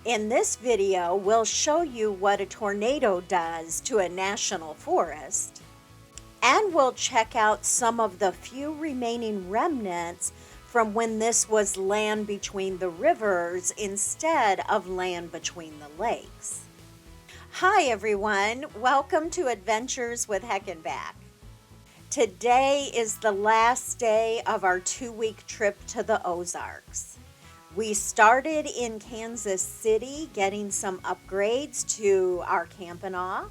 In this video, we'll show you what a tornado does to a national forest, and we'll check out some of the few remaining remnants from when this was land between the rivers instead of land between the lakes. Hi everyone, welcome to Adventures with Heckenback. Today is the last day of our 2-week trip to the Ozarks. We started in Kansas City getting some upgrades to our Campfire,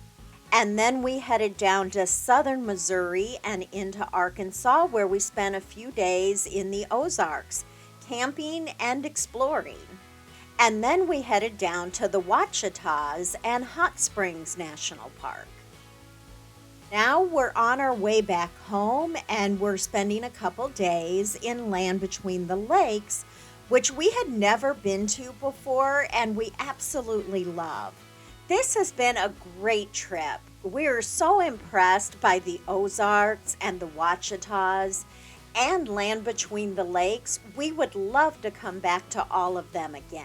and then we headed down to southern Missouri and into Arkansas, where we spent a few days in the Ozarks, camping and exploring. And then we headed down to the Ouachitas and Hot Springs National Park. Now we're on our way back home, and we're spending a couple days in land between the lakes, which we had never been to before and we absolutely love. This has been a great trip. We're so impressed by the Ozarks and the Ouachitas and land between the lakes. We would love to come back to all of them again.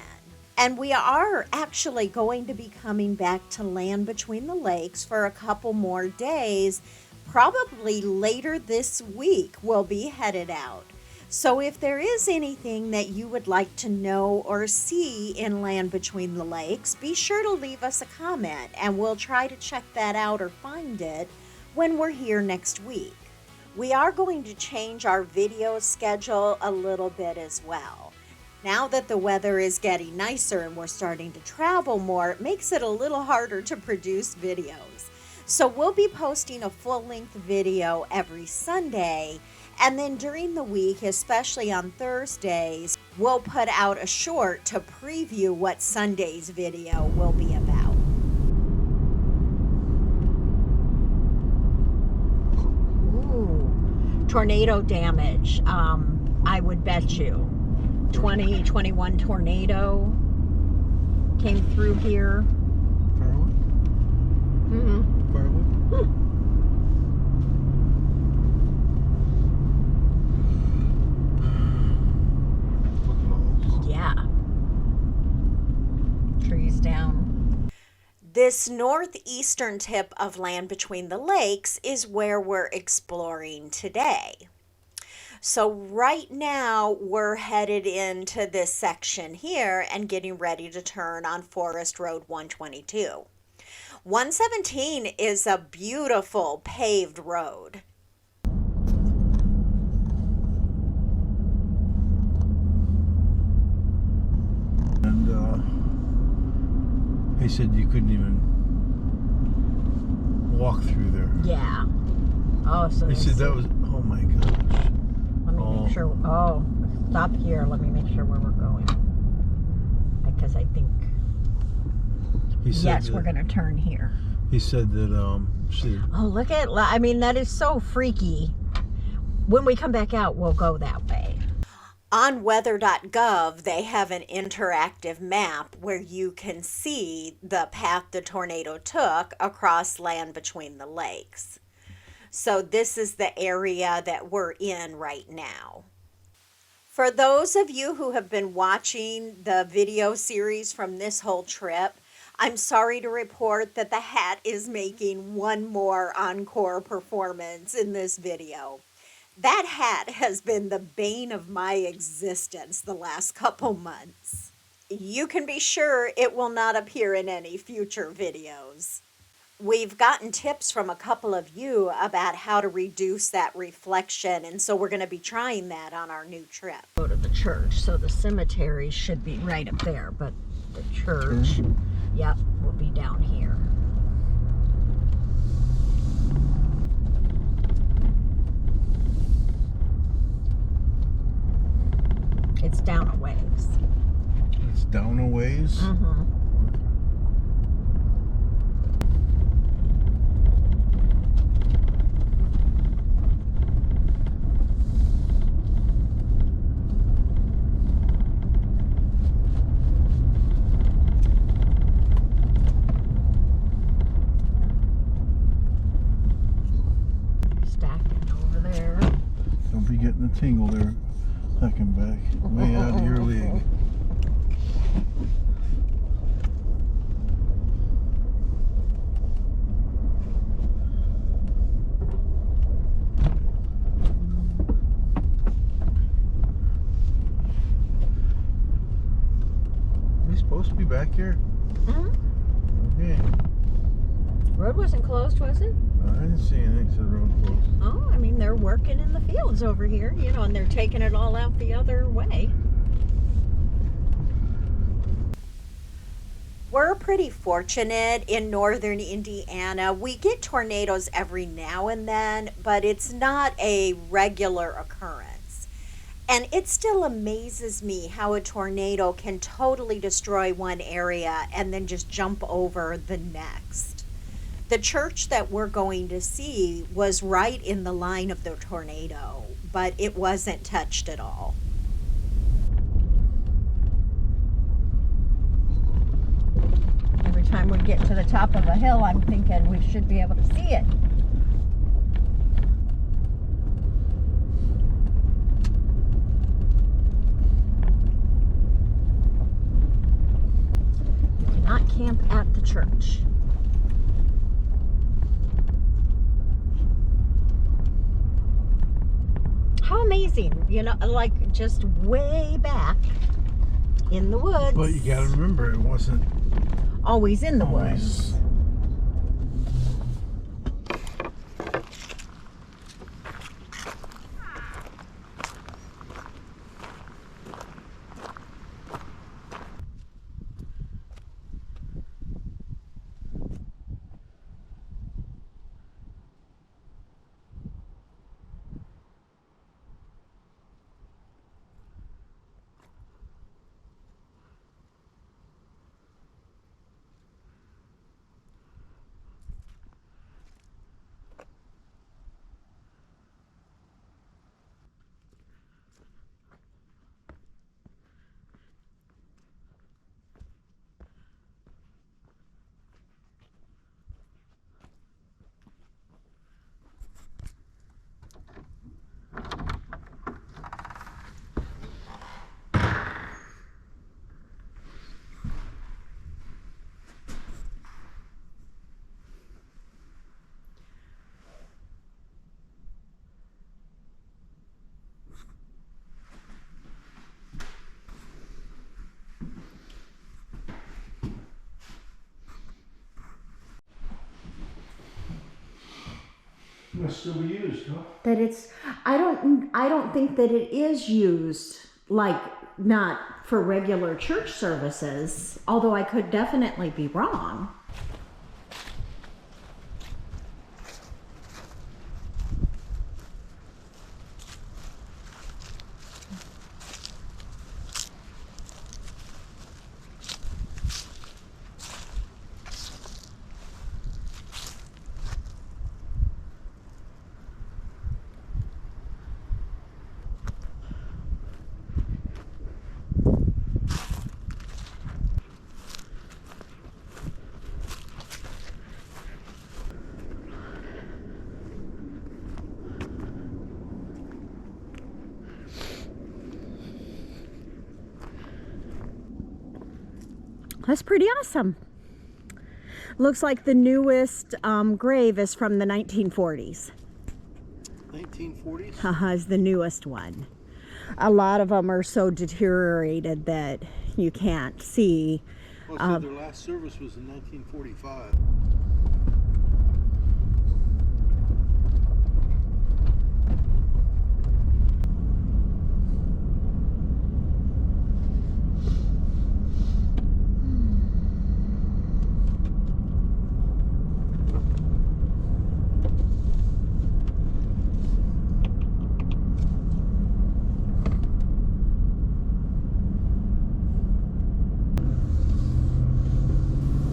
And we are actually going to be coming back to land between the lakes for a couple more days. Probably later this week we'll be headed out. So if there is anything that you would like to know or see in land between the lakes, be sure to leave us a comment and we'll try to check that out or find it when we're here next week. We are going to change our video schedule a little bit as well. Now that the weather is getting nicer and we're starting to travel more, it makes it a little harder to produce videos. So we'll be posting a full-length video every Sunday. And then during the week, especially on Thursdays, we'll put out a short to preview what Sunday's video will be about. Ooh, tornado damage. I would bet you 21 tornado came through here. Firewood? Mm-hmm. Firewood? Yeah. Trees down. This northeastern tip of land between the lakes is where we're exploring today. So right now we're headed into this section here and getting ready to turn on Forest Road 122. 117 is a beautiful paved road. He said you couldn't even walk through there. Yeah. Oh, so he said that was, oh my gosh. Let me make sure. Oh, stop here. Let me make sure where we're going. Because I think, he said yes, that, we're going to turn here. He said that, oh, look at, I mean, that is so freaky. When we come back out, we'll go that way. On weather.gov, they have an interactive map where you can see the path the tornado took across land between the lakes. So this is the area that we're in right now. For those of you who have been watching the video series from this whole trip, I'm sorry to report that the hat is making one more encore performance in this video. That hat has been the bane of my existence the last couple months. You can be sure it will not appear in any future videos. We've gotten tips from a couple of you about how to reduce that reflection, and so we're going to be trying that on our new trip. Go to the church, so the cemetery should be right up there, but the church, yep, will be down here. It's down a ways. it's down a ways? Mm-hmm. Getting a tingle there, Heckenback, way out of your league. we supposed to be back here? Okay. Road wasn't closed, was it? I didn't see anything. Said road closed. Oh, I mean, they're working in the fields over here, you know, and they're taking it all out the other way. We're pretty fortunate in northern Indiana. We get tornadoes every now and then, but it's not a regular occurrence. And it still amazes me how a tornado can totally destroy one area and then just jump over the next. The church that we're going to see was right in the line of the tornado, but it wasn't touched at all. Every time we get to the top of a hill, I'm thinking we should be able to see it. You cannot camp at the church. How amazing, you know, like just way back in the woods. But you gotta remember, it wasn't always in the always. woods. Must still be used, huh? That it's, I don't think that it is used, like, not for regular church services, although I could definitely be wrong. That's pretty awesome. Looks like the newest grave is from the 1940s. 1940s? Is the newest one. A lot of them are so deteriorated that you can't see. Oh, so their last service was in 1945.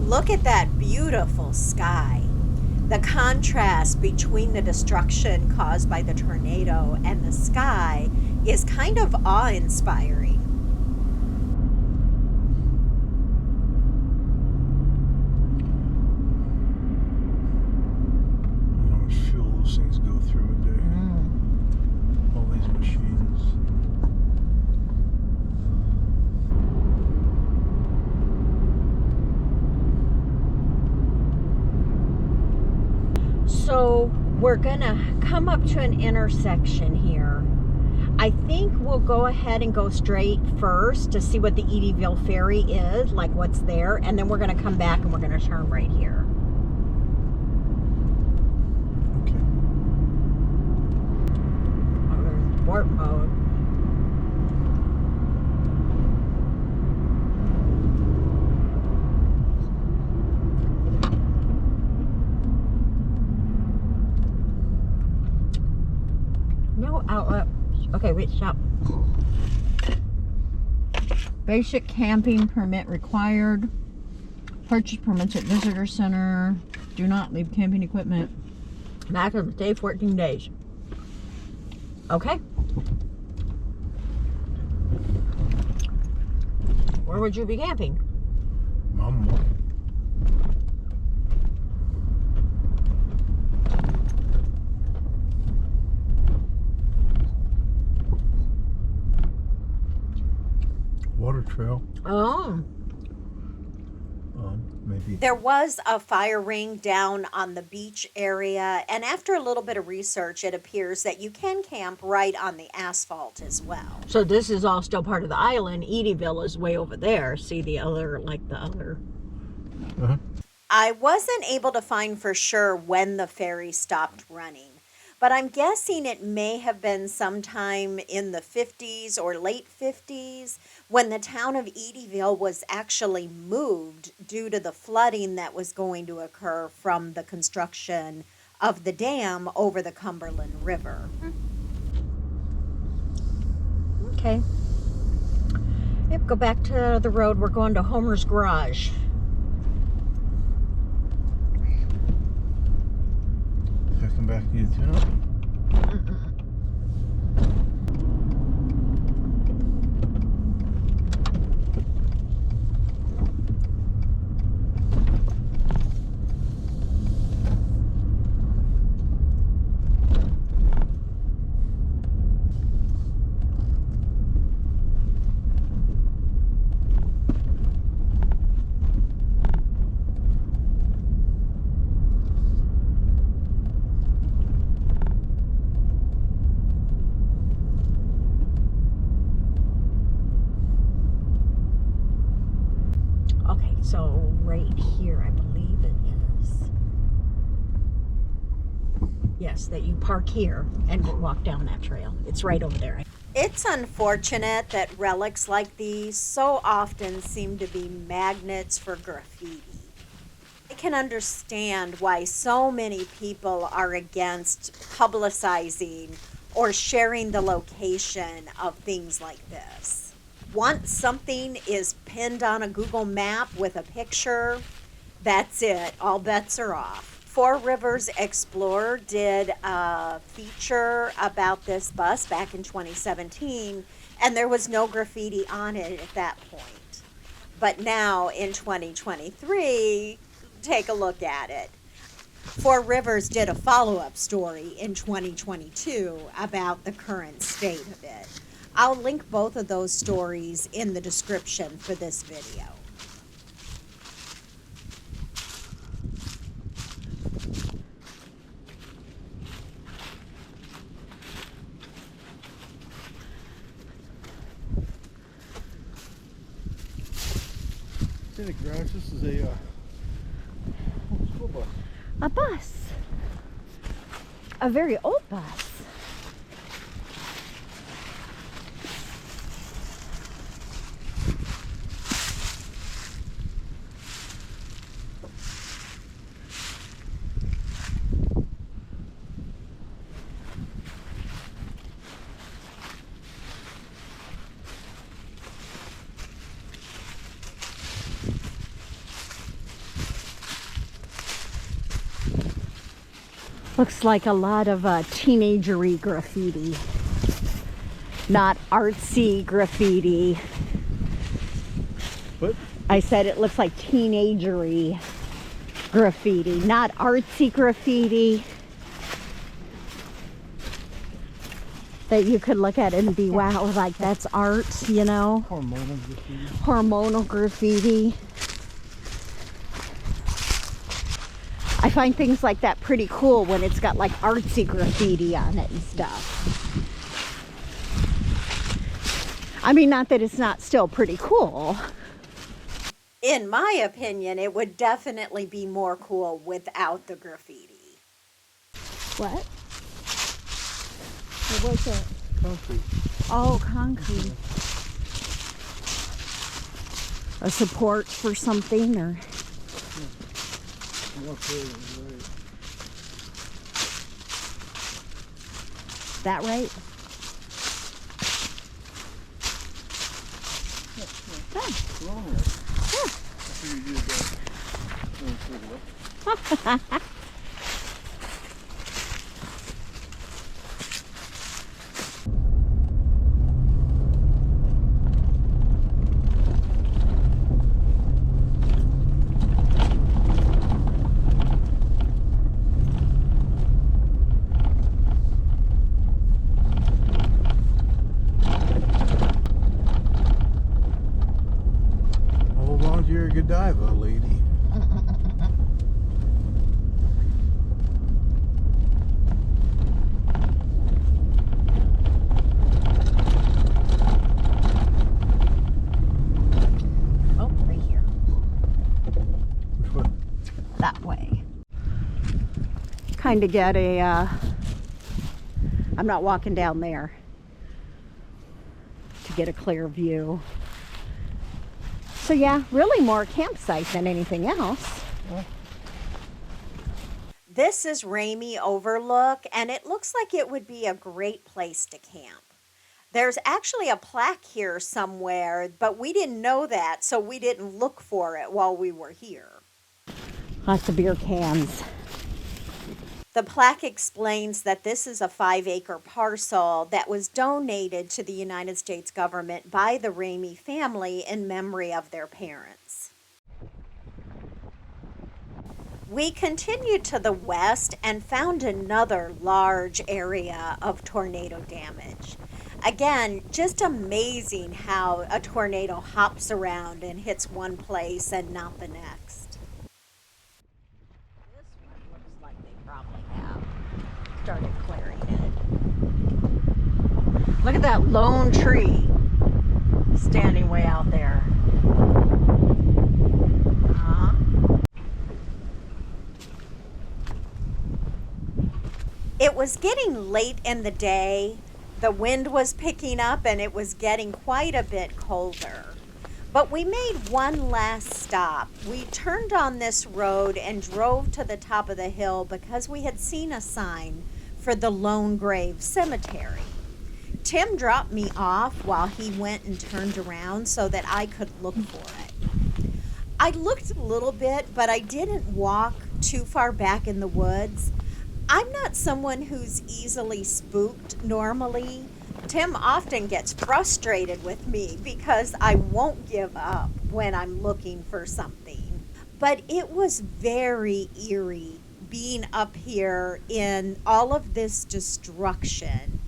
Look at that beautiful sky. The contrast between the destruction caused by the tornado and the sky is kind of awe-inspiring. How much fuel those things go through a day. All these machines. So we're gonna come up to an intersection here. I think we'll go ahead and go straight first to see what the Eddyville Ferry is, like what's there, and then we're going to come back and we're going to turn right here. Okay. Oh, there's sport mode. No outlet. Okay, wait, stop. Basic camping permit required. Purchase permits at visitor center. Do not leave camping equipment. Maximum stay 14 days. Okay. Where would you be camping? Mama. Water trail. Oh. Maybe. There was a fire ring down on the beach area, and after a little bit of research, it appears that you can camp right on the asphalt as well. So this is all still part of the island. Eddyville is way over there. See the other, like the other. Uh-huh. I wasn't able to find for sure when the ferry stopped running, but I'm guessing it may have been sometime in the 50s or late 50s when the town of Eddyville was actually moved due to the flooding that was going to occur from the construction of the dam over the Cumberland River. Okay. Yep, go back to the road. We're going to Homer's Garage. Come back to you too. So right here, I believe it is. Yes, that you park here and walk down that trail. It's right over there. It's unfortunate that relics like these so often seem to be magnets for graffiti. I can understand why so many people are against publicizing or sharing the location of things like this. Once something is pinned on a Google map with a picture, that's it. All bets are off. Four Rivers Explorer did a feature about this bus back in 2017, and there was no graffiti on it at that point. But now in 2023, take a look at it. Four Rivers did a follow-up story in 2022 about the current state of it. I'll link both of those stories in the description for this video. In the garage, this is a school bus. A bus. A very old bus. Looks like a lot of teenagery graffiti, not artsy graffiti. What? I said it looks like teenagery graffiti, not artsy graffiti that you could look at and be, wow, like that's art, you know? Hormonal graffiti. Hormonal graffiti. I find things like that pretty cool when it's got like artsy graffiti on it and stuff. I mean, not that it's not still pretty cool. In my opinion, it would definitely be more cool without the graffiti. What? What was it? Concrete. Oh, concrete. A support for something, or? Okay, right. That right? Wrong way. I figured you'd go. Hold on to your Godiva, lady. Oh, right here. Which way? That way. Kind of get a, I'm not walking down there to get a clear view. So yeah, really more campsite than anything else. This is Ramey Overlook, and it looks like it would be a great place to camp. There's actually a plaque here somewhere, but we didn't know that, so we didn't look for it while we were here. Lots of beer cans. The plaque explains that this is a 5-acre parcel that was donated to the United States government by the Ramey family in memory of their parents. We continued to the west and found another large area of tornado damage. Again, just amazing how a tornado hops around and hits one place and not the next. This one looks like they probably have started clearing it. Look at that lone tree standing way out there. It was getting late in the day. The wind was picking up and it was getting quite a bit colder. But we made one last stop. We turned on this road and drove to the top of the hill because we had seen a sign for the Lone Grave Cemetery. Tim dropped me off while he went and turned around so that I could look for it. I looked a little bit, but I didn't walk too far back in the woods. I'm not someone who's easily spooked normally. Tim often gets frustrated with me because I won't give up when I'm looking for something. But it was very eerie being up here in all of this destruction.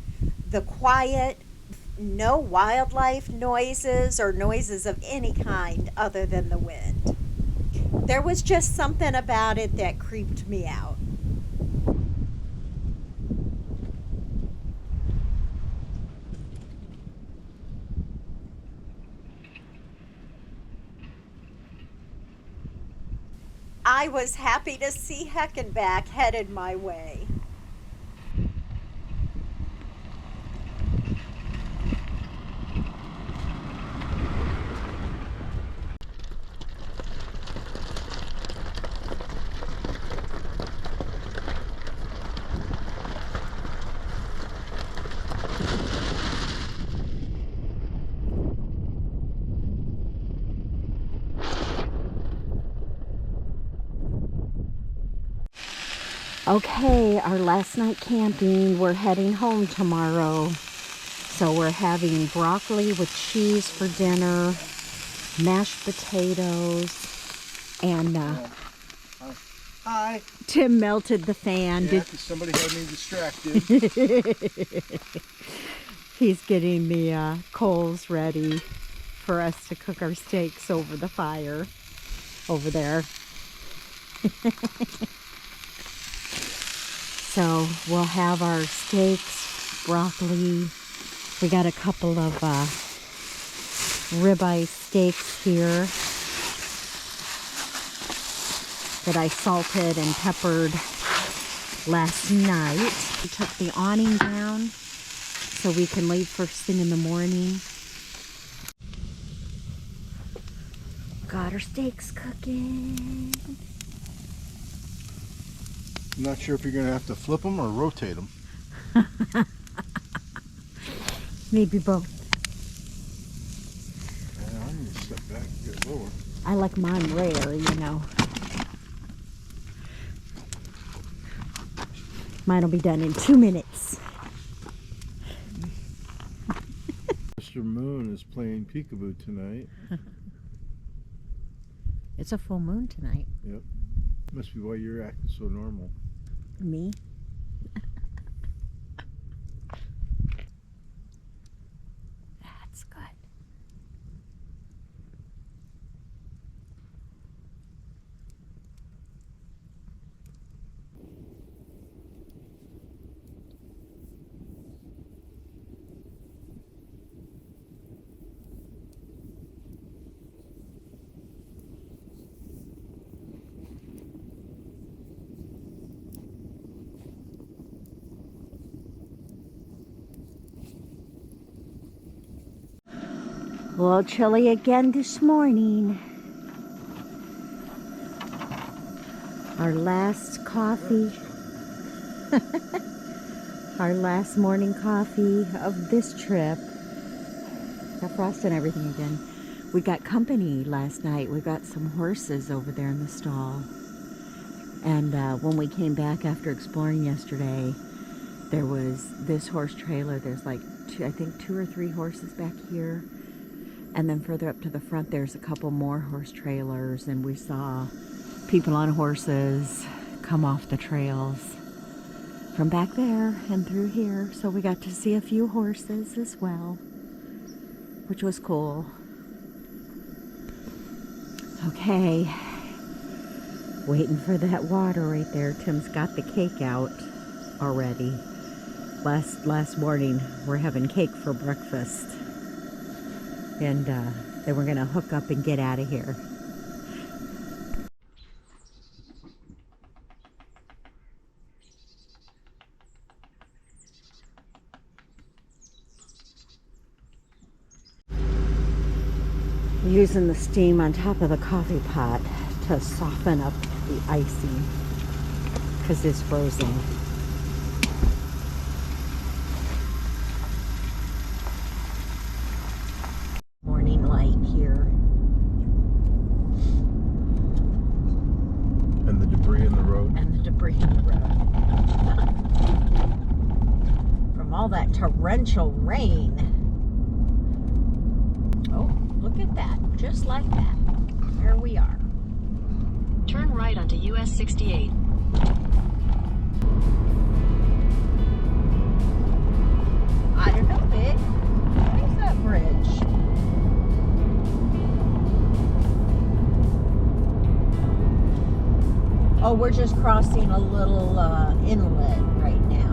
The quiet, no wildlife noises or noises of any kind other than the wind. There was just something about it that creeped me out. I was happy to see Heckenback headed my way. Okay, our last night camping. We're heading home tomorrow. So we're having broccoli with cheese for dinner, mashed potatoes, and Hi. Tim melted the fan. Yeah, 'cause somebody had me distracted. He's getting the coals ready for us to cook our steaks over the fire over there. So we'll have our steaks, broccoli. We got a couple of ribeye steaks here that I salted and peppered last night. We took the awning down so we can leave first thing in the morning. Got our steaks cooking. I'm not sure if you're going to have to flip them or rotate them. Maybe both. Yeah, I need to step back and get lower. I like mine rare, you know. Mine will be done in 2 minutes. Mr. Moon is playing peekaboo tonight. It's a full moon tonight. Yep. Must be why you're acting so normal. Me? That's good. A little chilly again this morning. Our last coffee. Our last morning coffee of this trip. Got frost and everything again. We got company last night. We got some horses over there in the stall. And when we came back after exploring yesterday, there was this horse trailer. There's like I think 2 or 3 horses back here. And then further up to the front, there's a couple more horse trailers, and we saw people on horses come off the trails from back there and through here. So we got to see a few horses as well, which was cool. Okay, waiting for that water right there. Tim's got the cake out already. Last morning, we're having cake for breakfast. And then we're going to hook up and get out of here. Using the steam on top of the coffee pot to soften up the icing because it's frozen. All that torrential rain. Oh, look at that. Just like that. There we are. Turn right onto US 68. I don't know, Vic. Where's that bridge? Oh, we're just crossing a little inlet right now.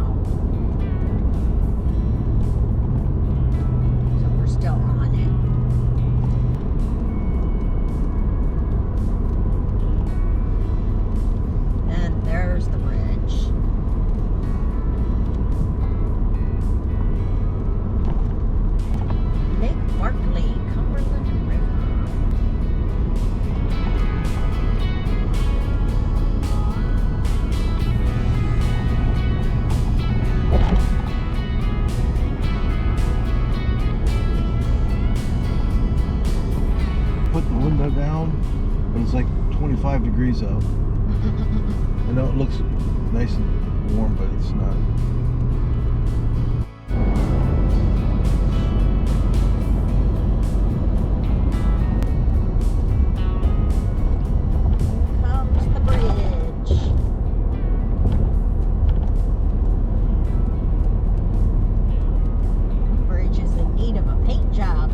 Still on it. And there's the bridge. Lake Barkley, Cumberland River. Put the window down and it's like 25 degrees out. I know it looks nice and warm, but it's not. Comes the bridge. The bridge is in need of a paint job.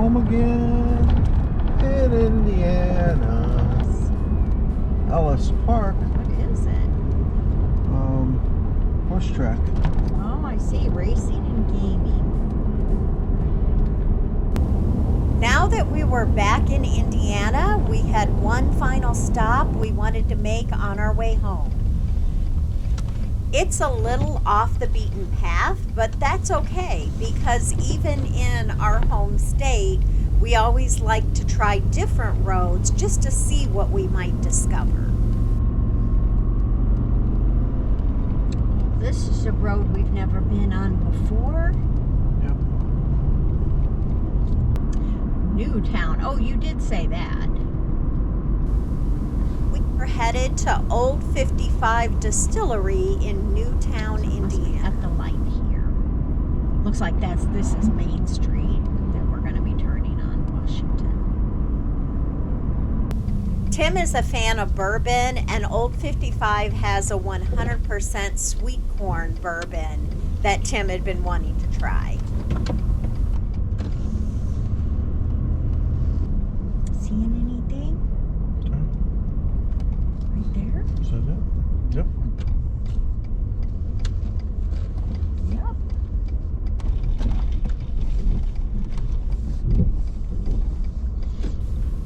home again in Indiana. Ellis Park. What is it? Horse track. Oh, I see. Racing and gaming. Now that we were back in Indiana, we had one final stop we wanted to make on our way home. It's a little off the beaten path, but that's okay because even in our home state, we always like to try different roads just to see what we might discover. This is a road we've never been on before. Yep. Newtown. Oh, you did say that. We were headed to Old 55 Distillery in Newtown, Indiana. At the light here. Looks like this is Main Street that we're going to be turning on Washington. Tim is a fan of bourbon, and Old 55 has a 100% sweet corn bourbon that Tim had been wanting to try. Seeing anything? Right there? Is that it? Yep. Yep.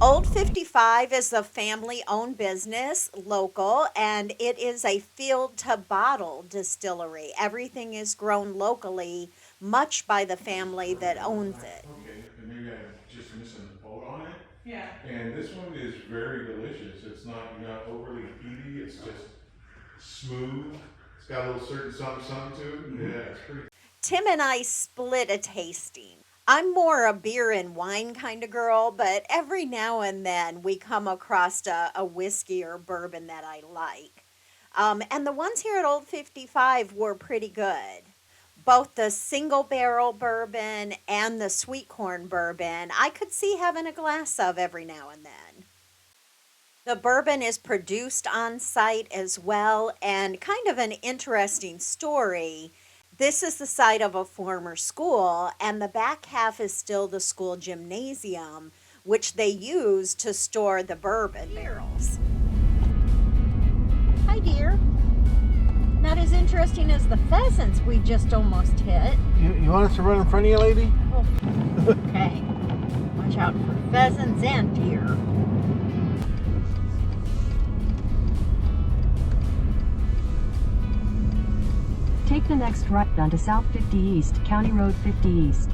Old 55 is a family-owned business, local, and it is a field-to-bottle distillery. Everything is grown locally, much by the family that owns it. Okay, and maybe I'm just missing the boat on it. Yeah. And this one is very delicious. It's not, you're not overly peaty. It's just smooth. It's got a little certain something to it. Yeah, it's pretty. Tim and I split a tasting. I'm more a beer and wine kind of girl, but every now and then we come across a whiskey or bourbon that I like. And the ones here at Old 55 were pretty good. Both the single barrel bourbon and the sweet corn bourbon, I could see having a glass of every now and then. The bourbon is produced on site as well, and kind of an interesting story. This is the site of a former school, and the back half is still the school gymnasium, which they use to store the bourbon barrels. Hi, dear. Not as interesting as the pheasants we just almost hit. You want us to run in front of you, lady? Oh, okay. Watch out for pheasants and deer. Take the next right onto South 50 East, County Road 50 East.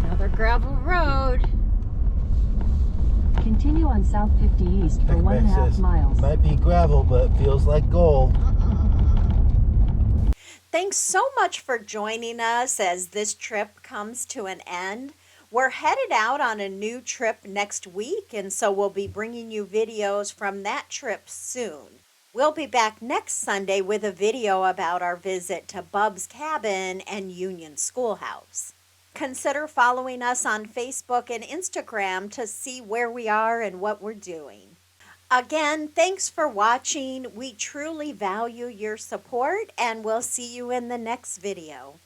Another gravel road. Continue on South 50 East for 1.5 miles. Might be gravel, but feels like gold. Thanks so much for joining us as this trip comes to an end. We're headed out on a new trip next week, and so we'll be bringing you videos from that trip soon. We'll be back next Sunday with a video about our visit to Bub's Cabin and Union Schoolhouse. Consider following us on Facebook and Instagram to see where we are and what we're doing. Again, thanks for watching. We truly value your support, and we'll see you in the next video.